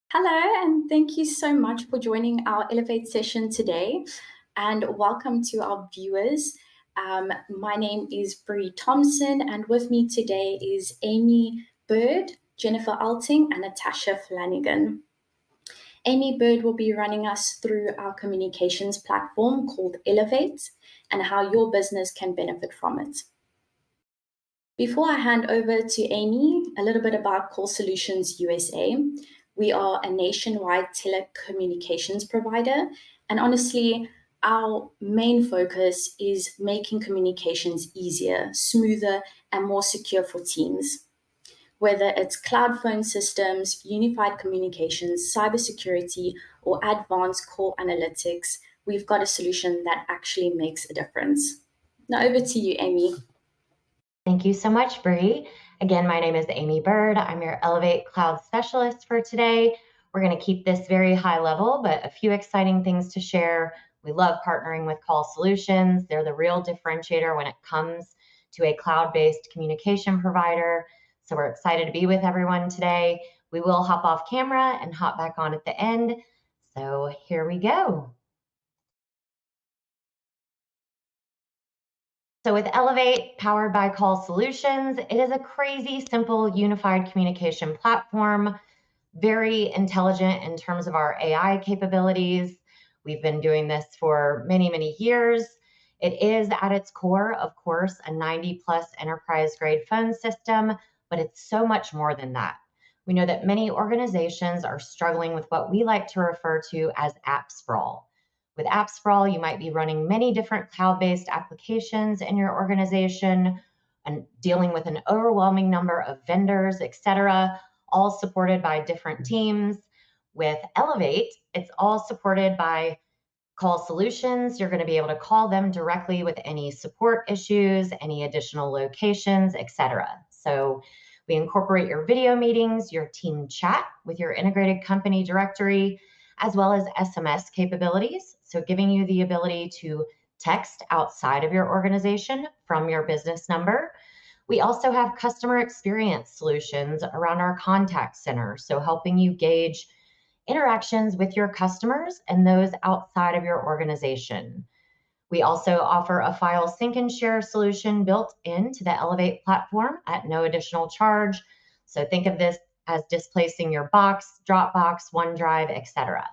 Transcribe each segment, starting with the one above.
Hello, and thank you so much for joining our Elevate session today. And welcome to our viewers. My name is Bree Thompson, and with me today is Amy Bird, Jennifer Alting, and Natasha Flanagan. Amy Bird will be running us through our communications platform called Elevate and how your business can benefit from it. Before I hand over to Amy, a little bit about Call Solutions USA. We are a nationwide telecommunications provider, and honestly, our main focus is making communications easier, smoother, and more secure for teams. Whether it's cloud phone systems, unified communications, cybersecurity, or advanced call analytics, we've got a solution that actually makes a difference. Now, over to you, Amy. Thank you so much, Bree. Again, my name is Amy Bird. I'm your Elevate Cloud Specialist for today. We're going to keep this very high level, but a few exciting things to share. We love partnering with Call Solutions. They're the real differentiator when it comes to a cloud-based communication provider. So we're excited to be with everyone today. We will hop off camera and hop back on at the end. So here we go. So with Elevate, powered by Call Solutions, it is a crazy, simple, unified communication platform, very intelligent in terms of our AI capabilities. We've been doing this for many, many years. It is at its core, of course, a 90+ enterprise-grade phone system, but it's so much more than that. We know that many organizations are struggling with what we like to refer to as app sprawl. With app sprawl, you might be running many different cloud-based applications in your organization and dealing with an overwhelming number of vendors, et cetera, all supported by different teams. With Elevate, it's all supported by Call Solutions. You're going to be able to call them directly with any support issues, any additional locations, et cetera. So we incorporate your video meetings, your team chat with your integrated company directory, as well as SMS capabilities. So giving you the ability to text outside of your organization from your business number. We also have customer experience solutions around our contact center. So helping you gauge interactions with your customers and those outside of your organization. We also offer a file sync and share solution built into the Elevate platform at no additional charge. So think of this as displacing your Box, Dropbox, OneDrive, etc.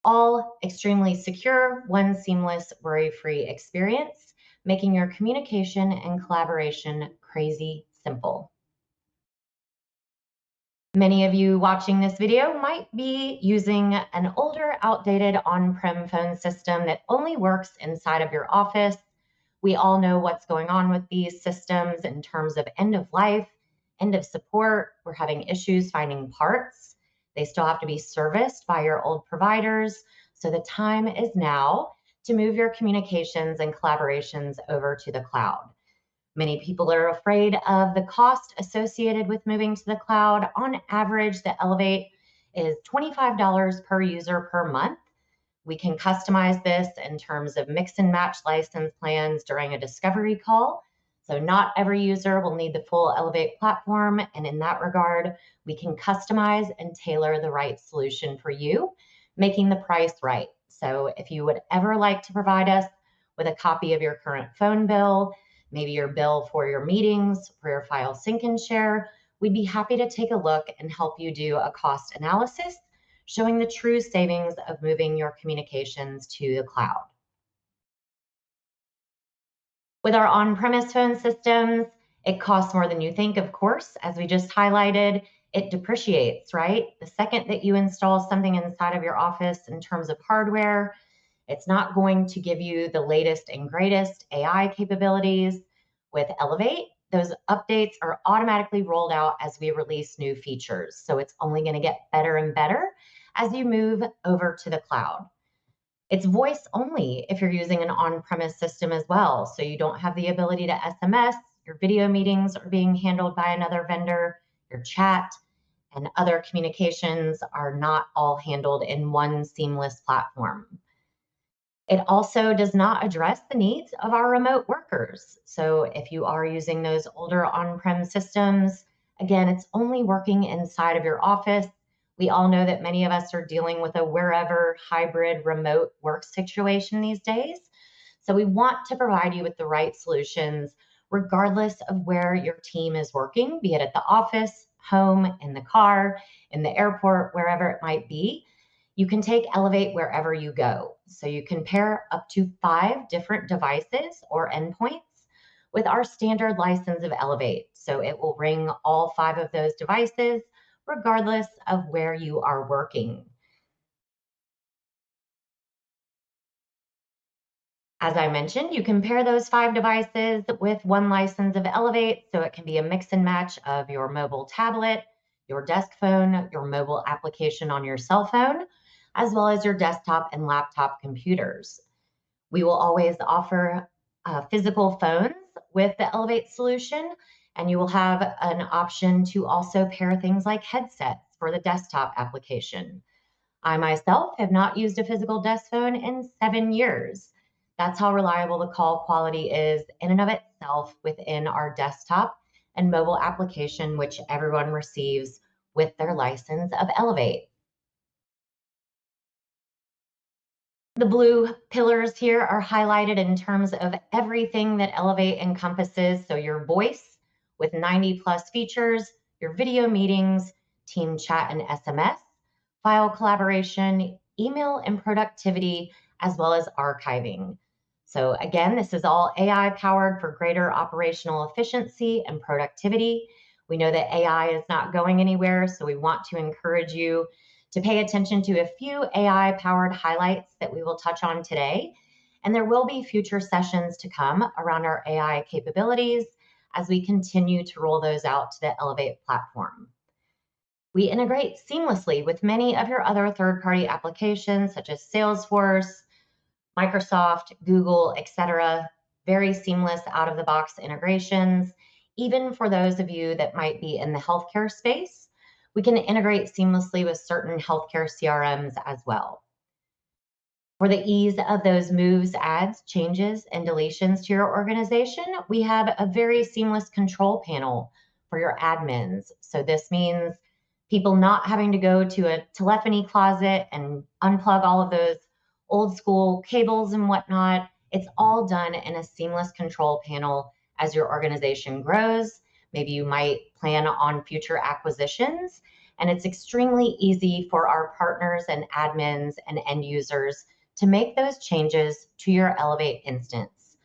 All extremely secure, one seamless, worry-free experience, making your communication and collaboration crazy simple. Many of you watching this video might be using an older, outdated on-prem phone system that only works inside of your office. We all know what's going on with these systems in terms of end of life, end of support. We're having issues finding parts. They still have to be serviced by your old providers. So the time is now to move your communications and collaborations over to the cloud. Many people are afraid of the cost associated with moving to the cloud. On average, the Elevate is $25 per user per month. We can customize this in terms of mix and match license plans during a discovery call. So not every user will need the full Elevate platform. And in that regard, we can customize and tailor the right solution for you, making the price right. So if you would ever like to provide us with a copy of your current phone bill, maybe your bill for your meetings, for your file sync and share, we'd be happy to take a look and help you do a cost analysis showing the true savings of moving your communications to the cloud. With our on-premise phone systems, it costs more than you think, of course. As we just highlighted, it depreciates, right? The second that you install something inside of your office in terms of hardware, it's not going to give you the latest and greatest AI capabilities. With Elevate, those updates are automatically rolled out as we release new features. So it's only going to get better and better as you move over to the cloud. It's voice only if you're using an on-premise system as well. So you don't have the ability to SMS, your video meetings are being handled by another vendor, your chat and other communications are not all handled in one seamless platform. It also does not address the needs of our remote workers. So if you are using those older on-prem systems, again, it's only working inside of your office. We all know that many of us are dealing with a wherever hybrid remote work situation these days. So we want to provide you with the right solutions regardless of where your team is working, be it at the office, home, in the car, in the airport, wherever it might be. You can take Elevate wherever you go. So you can pair up to 5 different devices or endpoints with our standard license of Elevate. So it will ring all 5 of those devices regardless of where you are working. As I mentioned, you can pair those 5 devices with one license of Elevate, so it can be a mix and match of your mobile tablet, your desk phone, your mobile application on your cell phone, as well as your desktop and laptop computers. We will always offer physical phones with the Elevate solution, and you will have an option to also pair things like headsets for the desktop application. I myself have not used a physical desk phone in 7 years. That's how reliable the call quality is in and of itself within our desktop and mobile application, which everyone receives with their license of Elevate. The blue pillars here are highlighted in terms of everything that Elevate encompasses. So your voice with 90 plus features, your video meetings, team chat and SMS, file collaboration, email and productivity, as well as archiving. So again, this is all AI powered for greater operational efficiency and productivity. We know that AI is not going anywhere, so we want to encourage you to pay attention to a few AI powered highlights that we will touch on today. And there will be future sessions to come around our AI capabilities as we continue to roll those out to the Elevate platform. We integrate seamlessly with many of your other third-party applications such as Salesforce, Microsoft, Google, etc. Very seamless out-of-the-box integrations. Even for those of you that might be in the healthcare space, we can integrate seamlessly with certain healthcare CRMs as well. For the ease of those moves, adds, changes, and deletions to your organization, we have a very seamless control panel for your admins. So this means people not having to go to a telephony closet and unplug all of those old school cables and whatnot. It's all done in a seamless control panel as your organization grows. Maybe you might plan on future acquisitions, and it's extremely easy for our partners and admins and end users to make those changes to your Elevate instance.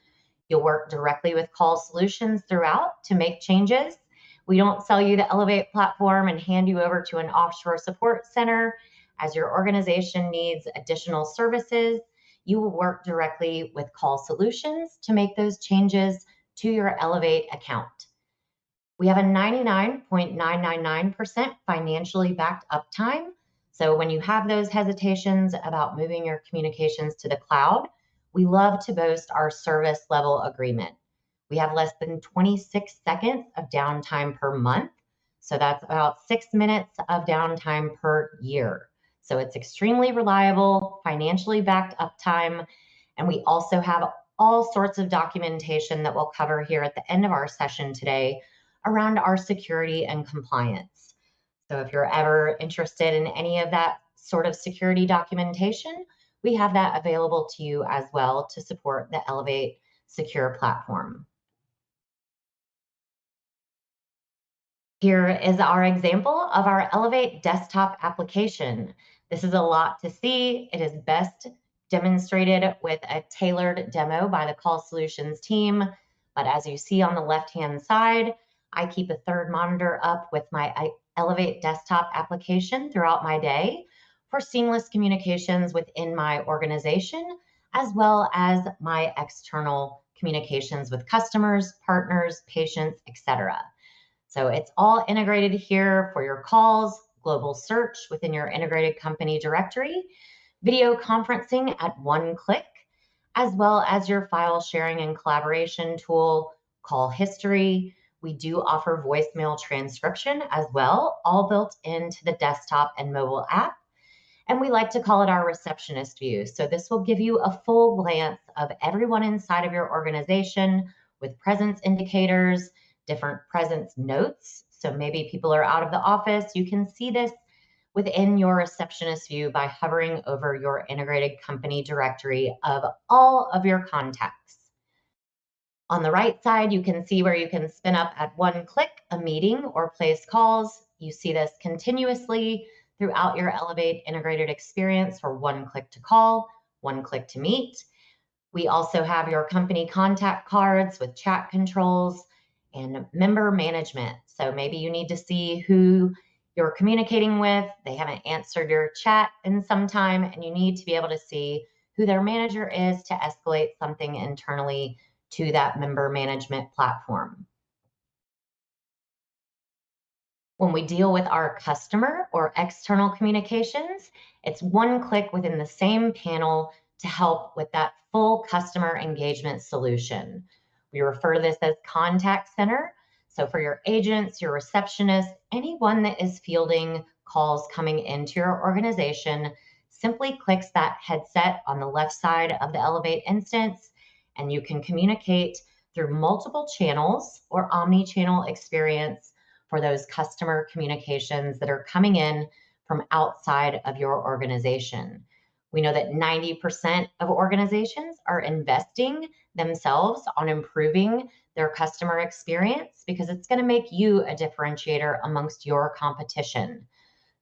You'll work directly with Call Solutions throughout to make changes. We don't sell you the Elevate platform and hand you over to an offshore support center. As your organization needs additional services, you will work directly with Call Solutions to make those changes to your Elevate account. We have a 99.999% financially backed uptime. So when you have those hesitations about moving your communications to the cloud, we love to boast our service level agreement. We have less than 26 seconds of downtime per month. So that's about 6 minutes of downtime per year. So it's extremely reliable, financially backed uptime. And we also have all sorts of documentation that we'll cover here at the end of our session today around our security and compliance. So if you're ever interested in any of that sort of security documentation, we have that available to you as well to support the Elevate secure platform. Here is our example of our Elevate desktop application. This is a lot to see. It is best demonstrated with a tailored demo by the Call Solutions team. But as you see on the left-hand side, I keep a third monitor up with my Elevate desktop application throughout my day for seamless communications within my organization, as well as my external communications with customers, partners, patients, etc. So it's all integrated here for your calls, global search within your integrated company directory, video conferencing at one click, as well as your file sharing and collaboration tool, call history. We do offer voicemail transcription as well, all built into the desktop and mobile app. And we like to call it our receptionist view. So this will give you a full glance of everyone inside of your organization with presence indicators, different presence notes. So maybe people are out of the office. You can see this within your receptionist view by hovering over your integrated company directory of all of your contacts. On the right side, you can see where you can spin up at one click a meeting or place calls. You see this continuously throughout your Elevate integrated experience for one click to call, one click to meet. We also have your company contact cards with chat controls and member management. So maybe you need to see who you're communicating with. They haven't answered your chat in some time, and you need to be able to see who their manager is to escalate something internally to that member management platform. When we deal with our customer or external communications, it's one click within the same panel to help with that full customer engagement solution. We refer to this as contact center. So for your agents, your receptionists, anyone that is fielding calls coming into your organization, simply clicks that headset on the left side of the Elevate instance, and you can communicate through multiple channels or omni-channel experience for those customer communications that are coming in from outside of your organization. We know that 90% of organizations are investing themselves on improving their customer experience because it's going to make you a differentiator amongst your competition.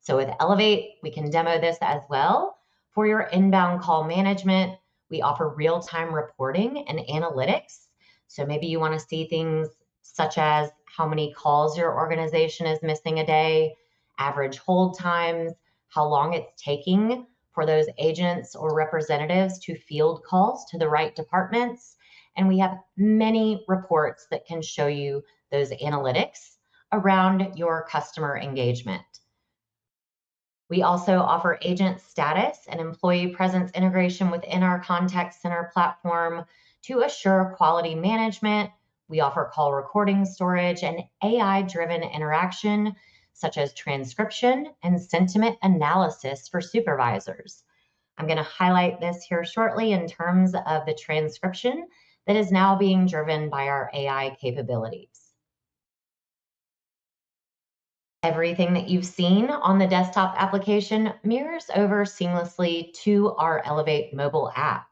So with Elevate, we can demo this as well. For your inbound call management, we offer real-time reporting and analytics. So maybe you want to see things such as how many calls your organization is missing a day, average hold times, how long it's taking for those agents or representatives to field calls to the right departments. And we have many reports that can show you those analytics around your customer engagement. We also offer agent status and employee presence integration within our contact center platform to assure quality management. We offer call recording storage and AI-driven interaction, such as transcription and sentiment analysis for supervisors. I'm going to highlight this here shortly in terms of the transcription that is now being driven by our AI capabilities. Everything that you've seen on the desktop application mirrors over seamlessly to our Elevate mobile app.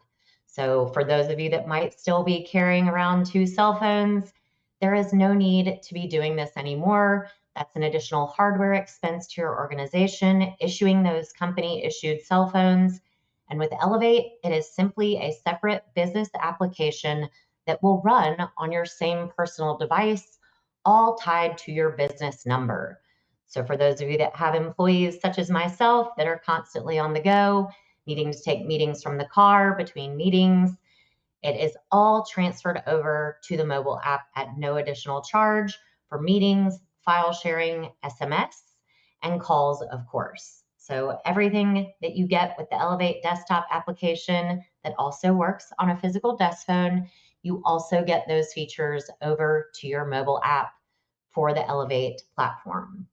So for those of you that might still be carrying around two cell phones, there is no need to be doing this anymore. That's an additional hardware expense to your organization, issuing those company issued cell phones. And with Elevate, it is simply a separate business application that will run on your same personal device, all tied to your business number. So for those of you that have employees such as myself that are constantly on the go, needing to take meetings from the car between meetings, it is all transferred over to the mobile app at no additional charge for meetings, file sharing, SMS, and calls, of course. So everything that you get with the Elevate desktop application that also works on a physical desk phone, you also get those features over to your mobile app for the Elevate platform.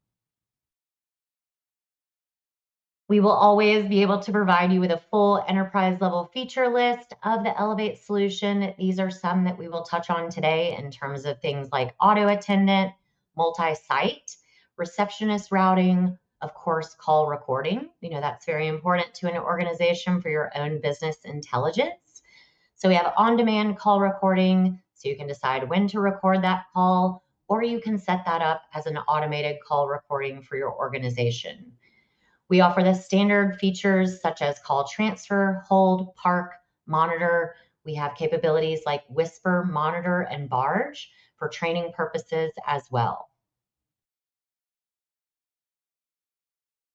We will always be able to provide you with a full enterprise level feature list of the Elevate solution. These are some that we will touch on today in terms of things like auto attendant, multi-site, receptionist routing, of course, call recording. You know, that's very important to an organization for your own business intelligence. So we have on-demand call recording, so you can decide when to record that call, or you can set that up as an automated call recording for your organization. We offer the standard features such as call transfer, hold, park, monitor. We have capabilities like whisper, monitor, and barge for training purposes as well.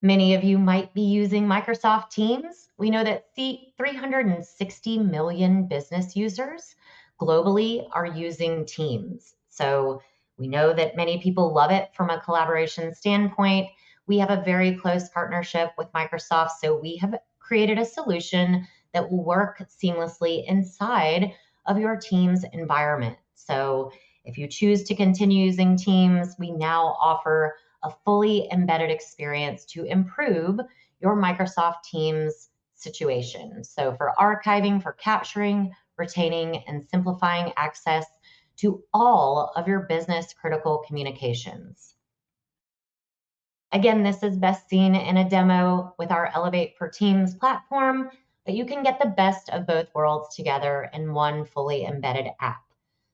Many of you might be using Microsoft Teams. We know that 360 million business users globally are using Teams. So we know that many people love it from a collaboration standpoint. We have a very close partnership with Microsoft, so we have created a solution that will work seamlessly inside of your Teams environment. So if you choose to continue using Teams, we now offer a fully embedded experience to improve your Microsoft Teams situation. So for archiving, for capturing, retaining, and simplifying access to all of your business critical communications. Again, this is best seen in a demo with our Elevate for Teams platform, but you can get the best of both worlds together in one fully embedded app.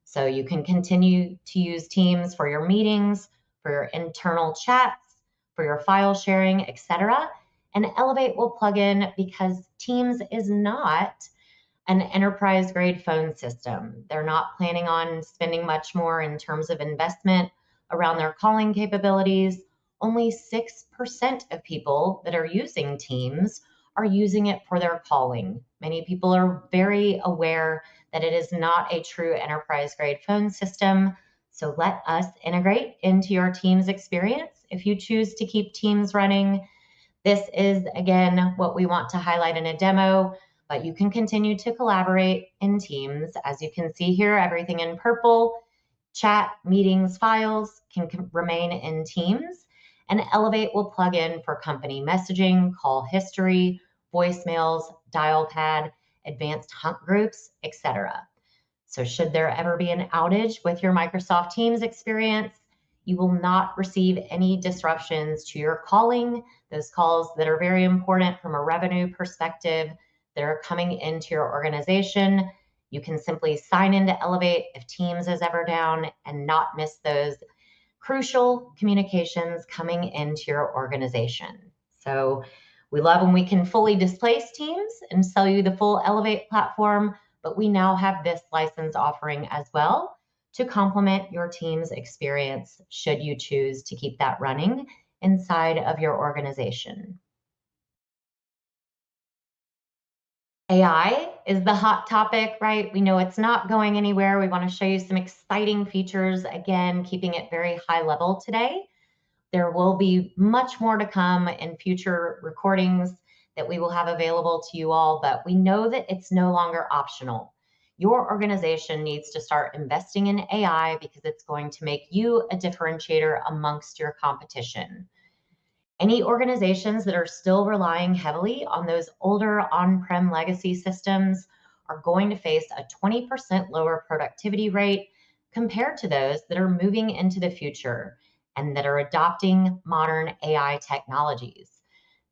So you can continue to use Teams for your meetings, for your internal chats, for your file sharing, etc. And Elevate will plug in because Teams is not an enterprise grade phone system. They're not planning on spending much more in terms of investment around their calling capabilities. Only 6% of people that are using Teams are using it for their calling. Many people are very aware that it is not a true enterprise grade phone system. So let us integrate into your Teams experience. If you choose to keep Teams running, this is, again, what we want to highlight in a demo, but you can continue to collaborate in Teams. As you can see here, everything in purple, chat, meetings, files can remain in Teams, and Elevate will plug in for company messaging, call history, voicemails, dial pad, advanced hunt groups, etc. So should there ever be an outage with your Microsoft Teams experience, you will not receive any disruptions to your calling, those calls that are very important from a revenue perspective that are coming into your organization. You can simply sign into Elevate if Teams is ever down and not miss those crucial communications coming into your organization. So we love when we can fully displace Teams and sell you the full Elevate platform, but we now have this license offering as well to complement your Teams experience should you choose to keep that running inside of your organization. AI is the hot topic, right? We know it's not going anywhere. We want to show you some exciting features, again, keeping it very high level today. There will be much more to come in future recordings that we will have available to you all, but we know that it's no longer optional. Your organization needs to start investing in AI because it's going to make you a differentiator amongst your competition. Any organizations that are still relying heavily on those older on-prem legacy systems are going to face a 20% lower productivity rate compared to those that are moving into the future and that are adopting modern AI technologies.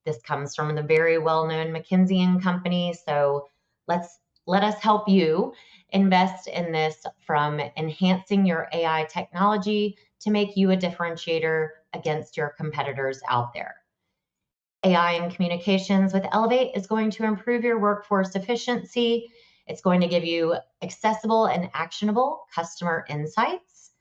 This comes from the very well-known McKinsey and Company. So let us help you invest in this, from enhancing your AI technology to make you a differentiator against your competitors out there. AI in communications with Elevate is going to improve your workforce efficiency. It's going to give you accessible and actionable customer insights.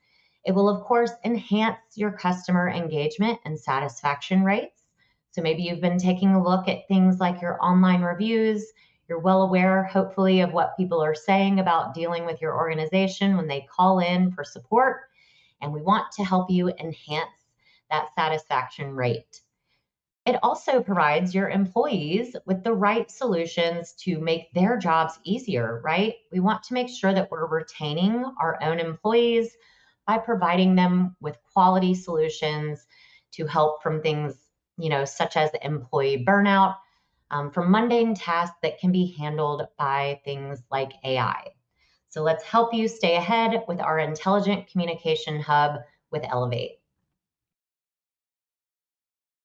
It will, of course, enhance your customer engagement and satisfaction rates. So maybe you've been taking a look at things like your online reviews. You're well aware, hopefully, of what people are saying about dealing with your organization when they call in for support. And we want to help you enhance that satisfaction rate. It also provides your employees with the right solutions to make their jobs easier, right? We want to make sure that we're retaining our own employees by providing them with quality solutions to help from things, such as employee burnout, from mundane tasks that can be handled by things like AI. So let's help you stay ahead with our intelligent communication hub with Elevate.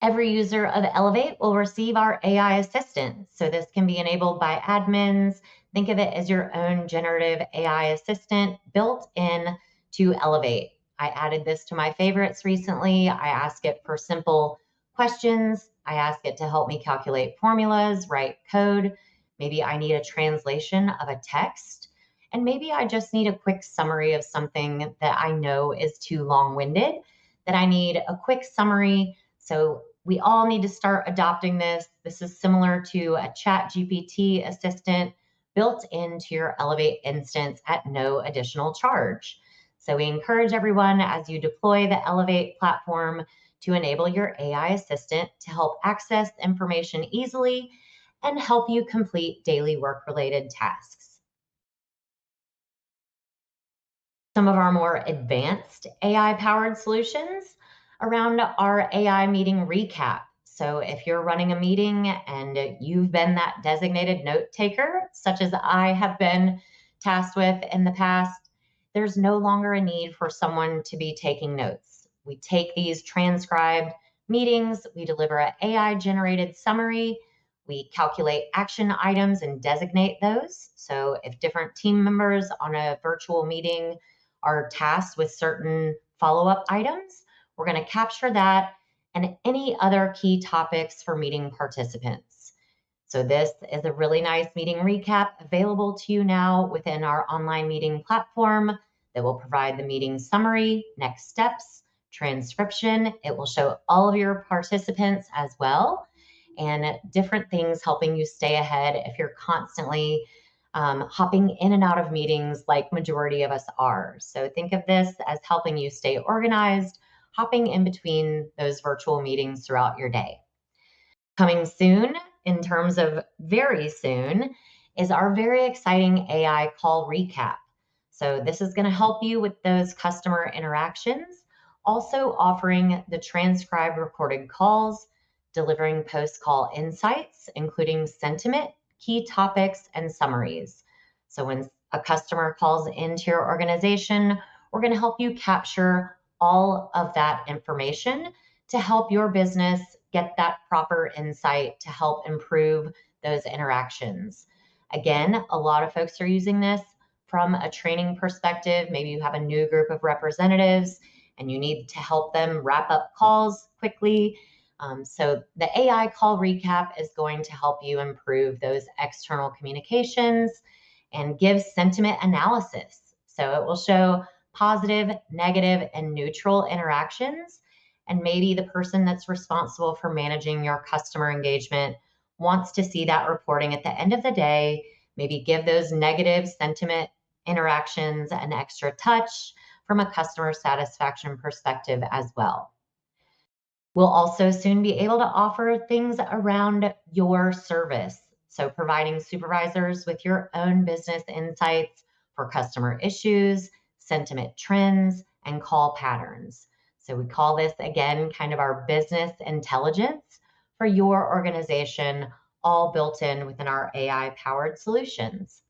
Every user of Elevate will receive our AI assistant. So this can be enabled by admins. Think of it as your own generative AI assistant built in to Elevate. I added this to my favorites recently. I ask it for simple questions. I ask it to help me calculate formulas, write code. Maybe I need a translation of a text. And maybe I just need a quick summary of something that I know is too long-winded, that I need a quick summary. So we all need to start adopting this. This is similar to a ChatGPT assistant built into your Elevate instance at no additional charge. So we encourage everyone, as you deploy the Elevate platform, to enable your AI assistant to help access information easily and help you complete daily work-related tasks. Some of our more advanced AI-powered solutions around our AI meeting recap. So if you're running a meeting and you've been that designated note taker, such as I have been tasked with in the past, there's no longer a need for someone to be taking notes. We take these transcribed meetings. We deliver an AI-generated summary. We calculate action items and designate those. So if different team members on a virtual meeting are tasked with certain follow-up items, we're going to capture that and any other key topics for meeting participants. So this is a really nice meeting recap available to you now within our online meeting platform that will provide the meeting summary, next steps, transcription. It will show all of your participants as well, and different things helping you stay ahead if you're constantly hopping in and out of meetings like majority of us are. So think of this as helping you stay organized, hopping in between those virtual meetings throughout your day. Coming soon, in terms of very soon, is our very exciting AI call recap. So this is going to help you with those customer interactions, also offering the transcribed recorded calls, delivering post-call insights, including sentiment, key topics, and summaries. So when a customer calls into your organization, we're going to help you capture all of that information to help your business get that proper insight to help improve those interactions. Again, a lot of folks are using this from a training perspective. Maybe you have a new group of representatives and you need to help them wrap up calls quickly. So the AI call recap is going to help you improve those external communications and give sentiment analysis. So it will show positive, negative, and neutral interactions. And maybe the person that's responsible for managing your customer engagement wants to see that reporting at the end of the day, maybe give those negative sentiment interactions an extra touch from a customer satisfaction perspective as well. We'll also soon be able to offer things around your service. So providing supervisors with your own business insights for customer issues, sentiment trends, and call patterns. So we call this, again, kind of our business intelligence for your organization, all built in within our AI-powered solutions.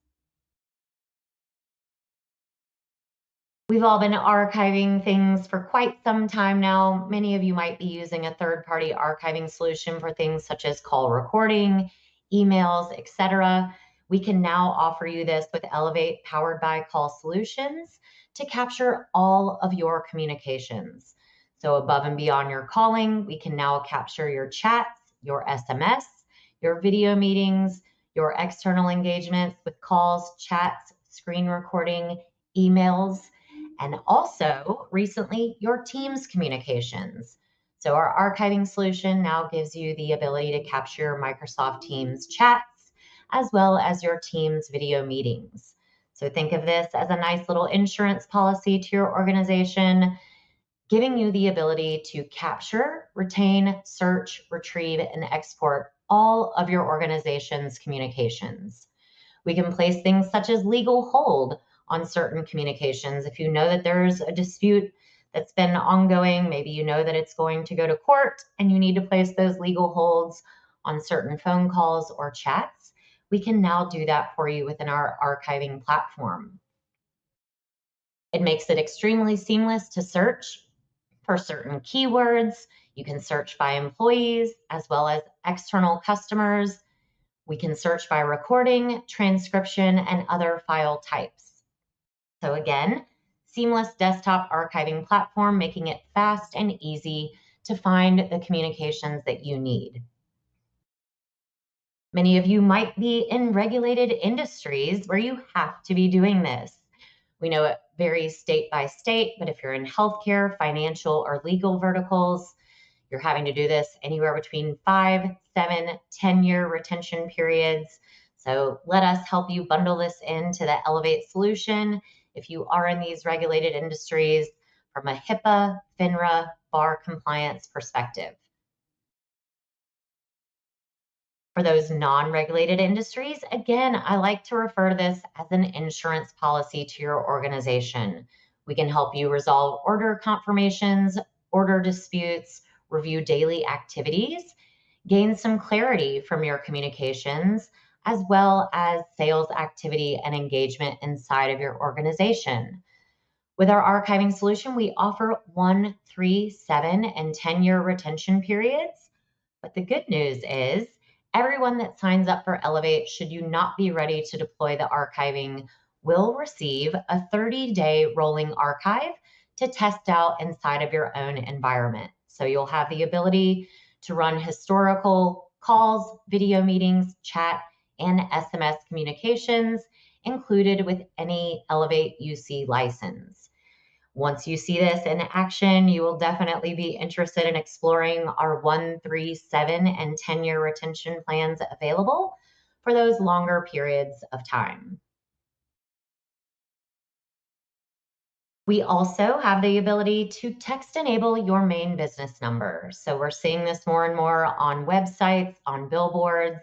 We've all been archiving things for quite some time now. Many of you might be using a third-party archiving solution for things such as call recording, emails, etc. We can now offer you this with Elevate powered by Call Solutions to capture all of your communications. So above and beyond your calling, we can now capture your chats, your SMS, your video meetings, your external engagements with calls, chats, screen recording, emails, and also recently your team's communications. So our archiving solution now gives you the ability to capture Microsoft Teams chats as well as your team's video meetings. So think of this as a nice little insurance policy to your organization, giving you the ability to capture, retain, search, retrieve, and export all of your organization's communications. We can place things such as legal hold on certain communications. If you know that there's a dispute that's been ongoing, maybe you know that it's going to go to court and you need to place those legal holds on certain phone calls or chats, we can now do that for you within our archiving platform. It makes it extremely seamless to search for certain keywords. You can search by employees as well as external customers. We can search by recording, transcription, and other file types. So again, seamless desktop archiving platform, making it fast and easy to find the communications that you need. Many of you might be in regulated industries where you have to be doing this. We know it varies state by state, but if you're in healthcare, financial, or legal verticals, you're having to do this anywhere between 5, 7, 10-year retention periods. So let us help you bundle this into the Elevate solution if you are in these regulated industries from a HIPAA, FINRA, bar compliance perspective. For those non-regulated industries, again, I like to refer to this as an insurance policy to your organization. We can help you resolve order confirmations, order disputes, review daily activities, gain some clarity from your communications, as well as sales activity and engagement inside of your organization. With our archiving solution, we offer 1, 3, 7, and 10-year retention periods. But the good news is everyone that signs up for Elevate, should you not be ready to deploy the archiving, will receive a 30-day rolling archive to test out inside of your own environment. So you'll have the ability to run historical calls, video meetings, chat, and SMS communications included with any Elevate UC license. Once you see this in action, you will definitely be interested in exploring our 1, 3, 7, and 10-year retention plans available for those longer periods of time. We also have the ability to text enable your main business number. So we're seeing this more and more on websites, on billboards,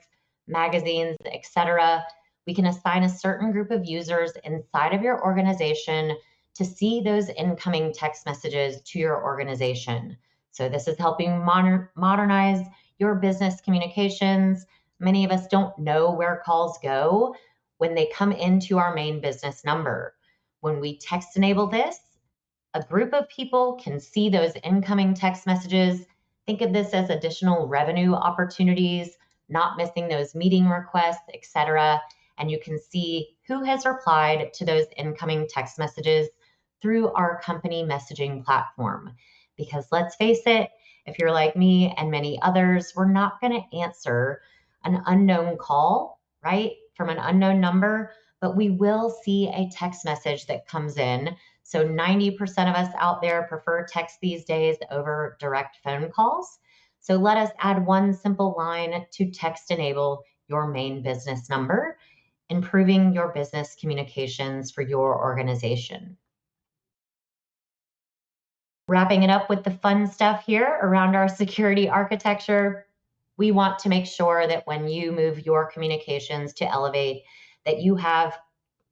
magazines, etc. We can assign a certain group of users inside of your organization to see those incoming text messages to your organization. So this is helping modernize your business communications. Many of us don't know where calls go when they come into our main business number. When we text enable this, a group of people can see those incoming text messages. Think of this as additional revenue opportunities, not missing those meeting requests, etc. And you can see who has replied to those incoming text messages through our company messaging platform. Because let's face it, if you're like me and many others, we're not going to answer an unknown call, right, from an unknown number, but we will see a text message that comes in. So 90% of us out there prefer text these days over direct phone calls. So let us add one simple line to text enable your main business number, improving your business communications for your organization. Wrapping it up with the fun stuff here around our security architecture, we want to make sure that when you move your communications to Elevate, that you have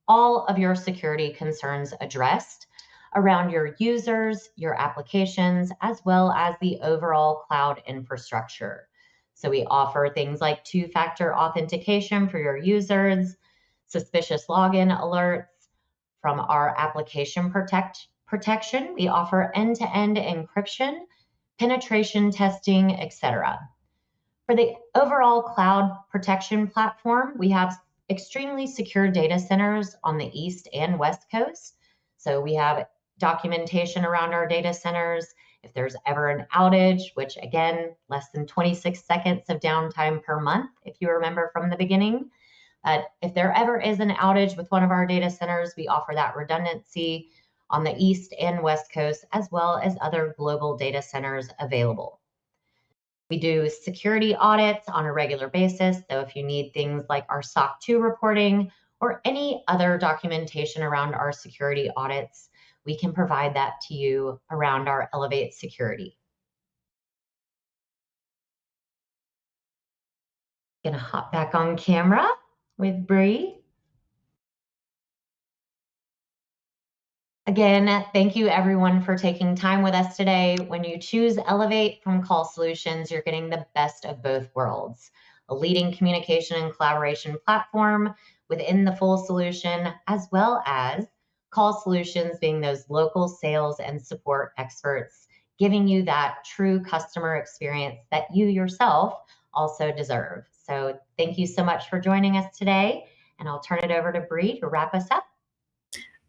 all of your security concerns addressed around your users, your applications, as well as the overall cloud infrastructure. So we offer things like two-factor authentication for your users, suspicious login alerts. From our application protection, we offer end-to-end encryption, penetration testing, etc. For the overall cloud protection platform, we have extremely secure data centers on the East and West Coast. So we have documentation around our data centers. If there's ever an outage, which again, less than 26 seconds of downtime per month, if you remember from the beginning. If there ever is an outage with one of our data centers, we offer that redundancy on the East and West Coast, as well as other global data centers available. We do security audits on a regular basis. So if you need things like our SOC 2 reporting or any other documentation around our security audits, we can provide that to you around our Elevate security. Gonna hop back on camera with Bree. Again, thank you everyone for taking time with us today. When you choose Elevate from Call Solutions, you're getting the best of both worlds. A leading communication and collaboration platform within the full solution, as well as Call Solutions being those local sales and support experts, giving you that true customer experience that you yourself also deserve. So thank you so much for joining us today, and I'll turn it over to Bree to wrap us up.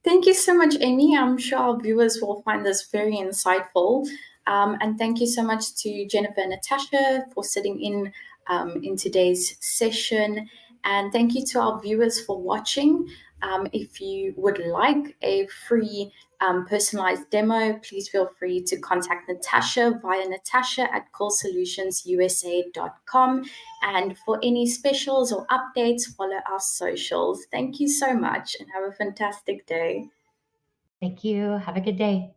Thank you so much, Amy. I'm sure our viewers will find this very insightful. And thank you so much to Jennifer and Natasha for sitting in today's session. And thank you to our viewers for watching. If you would like a free personalized demo, please feel free to contact Natasha via natasha@callsolutionsusa.com. And for any specials or updates, follow our socials. Thank you so much and have a fantastic day. Thank you. Have a good day.